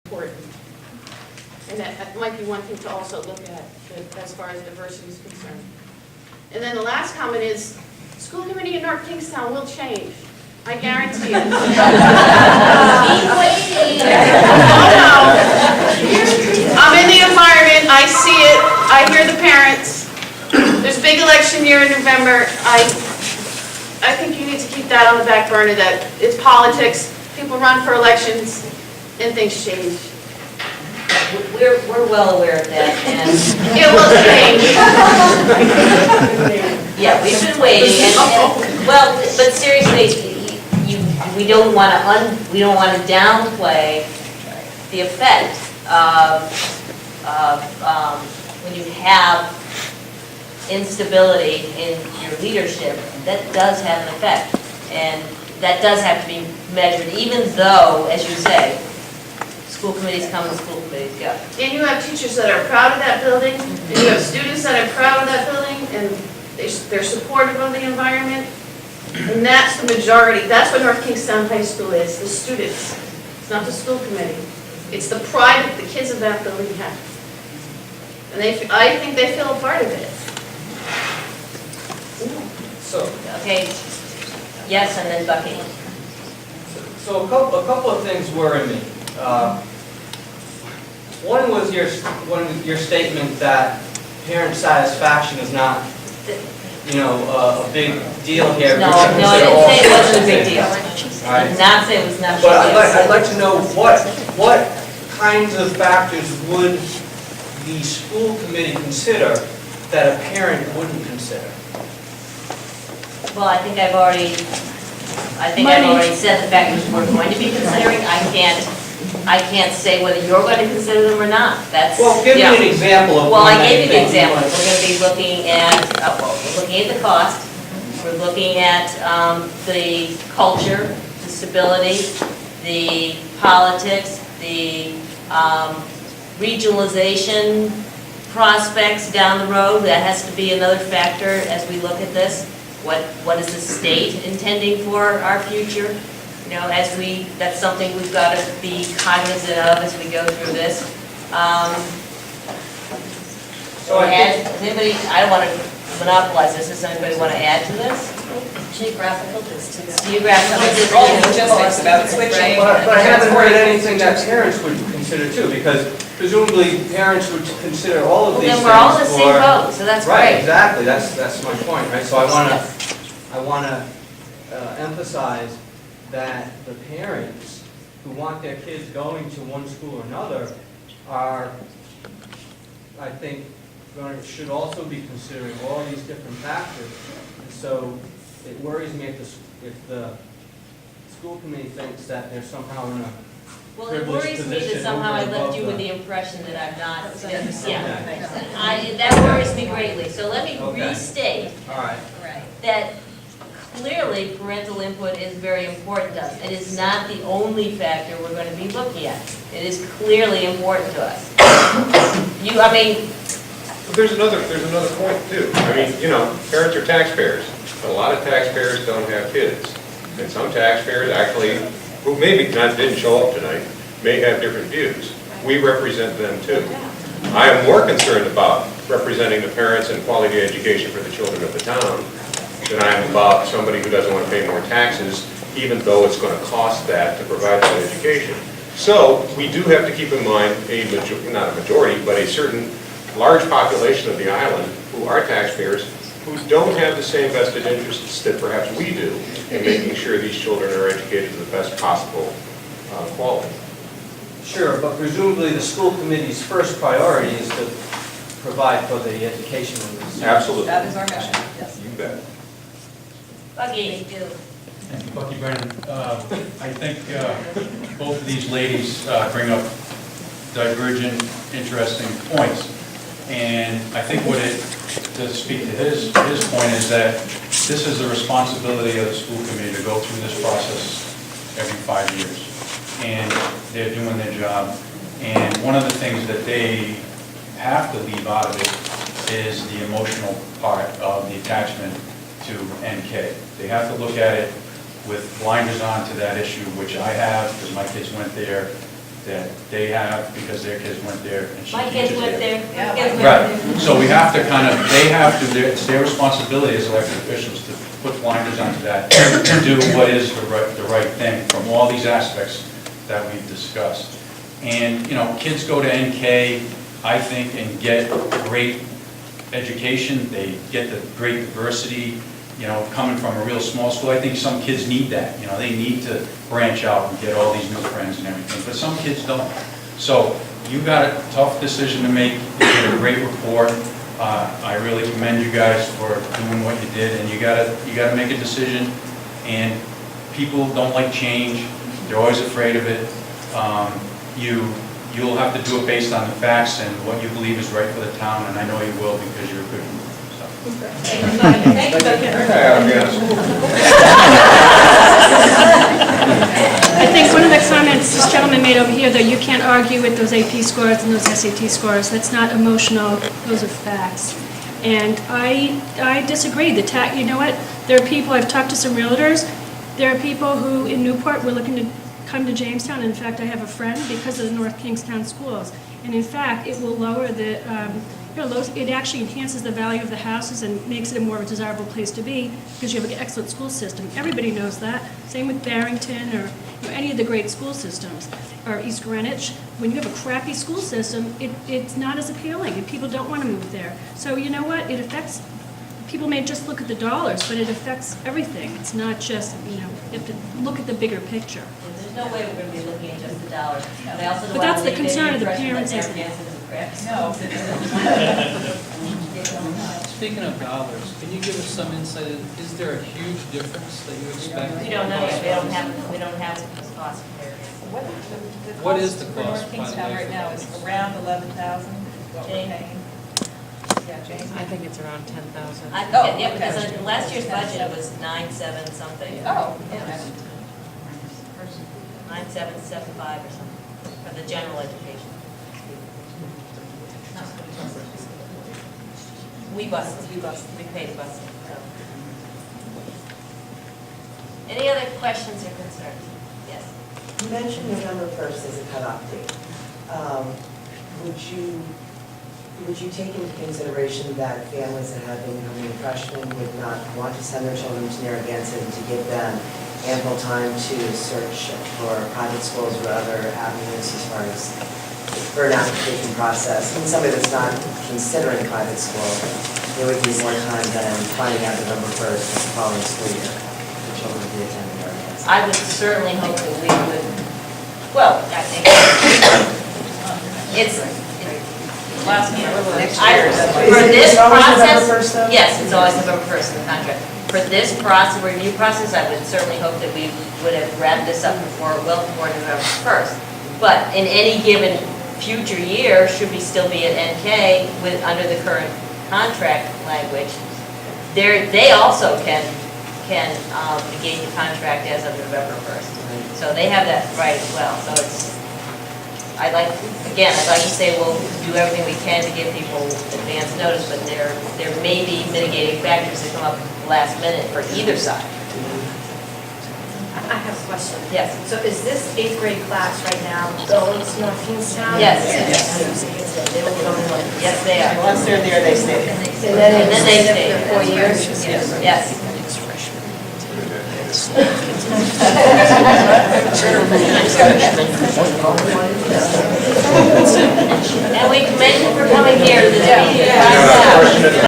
important. And that might be one thing to also look at as far as diversity is concerned. And then the last comment is, school committee in North Kingstown will change. I guarantee you. Keep waiting. Oh no. I'm in the environment, I see it, I hear the parents. There's a big election year in November. I think you need to keep that on the back burner, that it's politics, people run for elections, and things change. We're well aware of that, and It will change. yeah, we've been waiting. And well, but seriously, we don't want to downplay the effect of when you have instability in your leadership. That does have an effect, and that does have to be measured, even though, as you say, school committees come and school committees go. And you have teachers that are proud of that building, and you have students that are proud of that building, and they're supportive of the environment. And that's the majority. That's what North Kingstown High School is, the students. It's not the school committee. It's the pride that the kids of that building have. And I think they feel a part of it. So, Okay, yes, and then Bucky. so a couple of things worry me. One was your statement that parent satisfaction is not, a big deal here. No, I didn't say it wasn't a big deal. I did not say it was not a big deal. But I'd like to know what kinds of factors would the school committee consider that a parent wouldn't consider? Well, I think I've already said the factors we're going to be considering. I can't say whether you're going to consider them or not. That's, Well, give me an example of well, one I that gave you the you think example. you We're going to be looking at, we're looking at the cost. We're looking at the culture, the stability, the politics, the regionalization prospects down the road. That has to be another factor as we look at this. What is the state intending for our future? That's something we've got to be cognizant of as we go through this. So Does anybody, I don't want to monopolize this, does anybody want to add to this? Geographical distance. Geographical distance. All the logistics about switching. But I haven't heard anything that parents would consider too, because presumably parents would consider all of Well, these then things we're all in the for- same boat, so that's Right, great. exactly, that's my point, right? So I want to emphasize that the parents who want their kids going to one school or another are, I think, should also be considering all these different factors. And so it worries me if the school committee thinks that they're somehow in a Well, it privileged worries me that position somehow I over left you above with the them. impression that I'm not, Okay. that worries me greatly. So let me Okay. restate All right. Right. that clearly parental input is very important to us. It is not the only factor we're going to be looking at. It is clearly important to us. But there's another point too. I mean, parents are taxpayers. A lot of taxpayers don't have kids. And some taxpayers actually, who maybe didn't show up tonight, may have different views. We represent them too. I am more concerned about representing the parents and quality education for the children of the town than I am about somebody who doesn't want to pay more taxes, even though it's going to cost that to provide that education. So we do have to keep in mind not a majority, but a certain large population of the island who are taxpayers who don't have the same vested interests that perhaps we do in making sure these children are educated to the best possible quality. Sure, but presumably the school committee's first priority is to provide for the education of the students. Absolutely. That is our mission, yes. You bet. Buggy, Thank you, Bucky Brennan. I think both of these ladies bring up divergent, interesting points. And I think to speak to his point is that this is the responsibility of the school committee to go through this process every 5 years. And they're doing their job. And one of the things that they have to leave out of it is the emotional part of the attachment to NK. They have to look at it with blinders on to that issue, which I have, because my kids went there. that they have because their kids went there and she My kids teaches went there. there. Yeah, My kids went Right, there. so we have to kind of, they have to, it's their responsibility as elected officials to put blinders onto that and do what is the right thing from all these aspects that we've discussed. And, you know, kids go to NK, I think, and get great education, they get the great diversity, you know, coming from a real small school. I think some kids need that, you know, they need to branch out and get all these new friends and everything, but some kids don't. So you got a tough decision to make, you did a great report. I really commend you guys for doing what you did, and you gotta make a decision, and people don't like change, they're always afraid of it. You'll have to do it based on the facts and what you believe is right for the town, and I know you will because you're a good woman. Thank you. I think one of the comments this gentleman made over here, that you can't argue with those AP scores and those SAT scores. That's not emotional, those are facts. And I disagree. You know what? There are people, I've talked to some realtors, there are people who in Newport were looking to come to Jamestown. In fact, I have a friend because of the North Kingstown schools. And in fact, it will lower the, it actually enhances the value of the houses and makes it a more desirable place to be because you have an excellent school system. Everybody knows that. Same with Barrington or any of the great school systems, or East Greenwich. When you have a crappy school system, it's not as appealing and people don't want to move there. So you know what? It affects, people may just look at the dollars, but it affects everything. It's not just, you have to look at the bigger picture. There's no way we're going to be looking at just the dollars. But I also don't But that's want the to leave concern any of the impression parents, that isn't it? Narragansett is a crap. Speaking of dollars, can you give us some insight? Is there a huge difference that you expect? We don't know yet. We don't have the cost comparison. What is the For cost, North by the Kingstown way, right for now those? is around 11,000, what we're Jane? paying. Yeah, Jane? I think it's around 10,000. Yeah, because okay. last year's budget was 9,7 something. Oh, okay. 9,775 or something for the general education. We pay the buses. So. Any other questions or concerns? Yes. You mentioned November 1st as a cutoff date. Would you take into consideration that families that have incoming freshmen would not want to send their children to Narragansett and to give them ample time to search for private schools or other avenues as far as for an application process? And somebody that's not considering private school, there would be more time than finding out November 1st the following school year. The children would be attending Narragansett. I would certainly hope that we would, well, I think it's last year. For this process, yes, it's always November 1st in the contract. For this process, review process, I would certainly hope that we would have wrapped this up well before November 1st. But in any given future year, should we still be at NK under the current contract language, they also can negate the contract as of November 1st. So they have that right as well. So I'd like to say we'll do everything we can to give people advance notice, but there may be mitigating factors that come up last minute for either side. I have a question. Yes. So is this 8th grade class right now going to North Kingstown? Yes. Yes. Yes, they are. Once they're there, they stay there. And then they stay For 4 years? Yes.